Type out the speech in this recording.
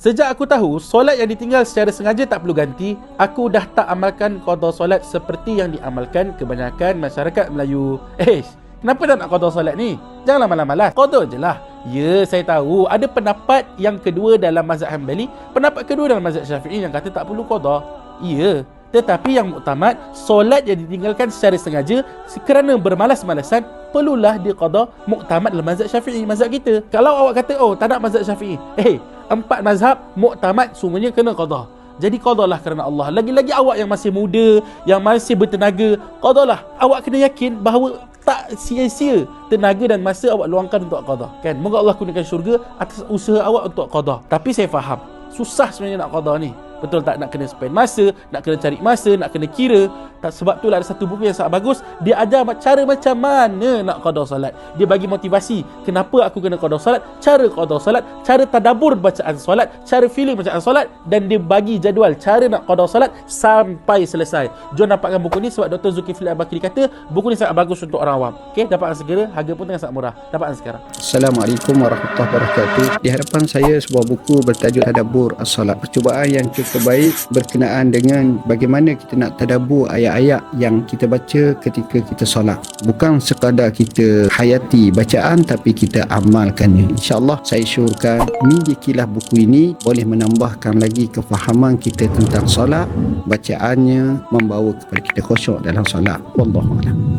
Sejak aku tahu solat yang ditinggal secara sengaja tak perlu ganti, aku dah tak amalkan qada solat seperti yang diamalkan kebanyakan masyarakat Melayu. Kenapa tak nak qada solat ni? Janganlah malas-malas, qada je lah. Ya, saya tahu ada pendapat yang kedua dalam mazhab Hanbali, pendapat kedua dalam mazhab Syafi'i yang kata tak perlu qada. Ya, tetapi yang muktamad, solat yang ditinggalkan secara sengaja kerana bermalas-malasan perlulah diqada. Muktamad dalam mazhab Syafi'i, mazhab kita. Kalau awak kata tak nak mazhab Syafi'i, 4 mazhab muktamad semuanya kena qada. Jadi qadalah kerana Allah. Lagi-lagi awak yang masih muda, yang masih bertenaga, qadalah. Awak kena yakin bahawa tak sia-sia tenaga dan masa awak luangkan untuk qada. Kan? Moga Allah kurniakan syurga atas usaha awak untuk qada. Tapi saya faham, susah sebenarnya nak qada ni. Betul tak? Nak kena spend masa, nak kena cari masa, nak kena kira. Sebab itulah ada satu buku yang sangat bagus. Dia ajar cara macam mana nak qada solat. Dia bagi motivasi. Kenapa aku kena qada solat, cara qada solat, cara tadabbur bacaan solat, cara feeling bacaan solat, dan dia bagi jadual cara nak qada solat sampai selesai. Jom dapatkan buku ni sebab Dr. Zulkifli Al-Bakri kata buku ni sangat bagus untuk orang awam. Okey, dapatkan segera. Harga pun tengah sangat murah. Dapatkan sekarang. Assalamualaikum warahmatullahi wabarakatuh. Di hadapan saya sebuah buku bertajuk Tadabbur As-Salat. Percubaan yang terbaik berkenaan dengan bagaimana kita nak tadabbur ayat-ayat yang kita baca ketika kita solat. Bukan sekadar kita hayati bacaan tapi kita amalkannya. InsyaAllah saya syorkan milikilah buku ini, boleh menambahkan lagi kefahaman kita tentang solat. Bacaannya membawa kepada kita khusyuk dalam solat. Wallahualam.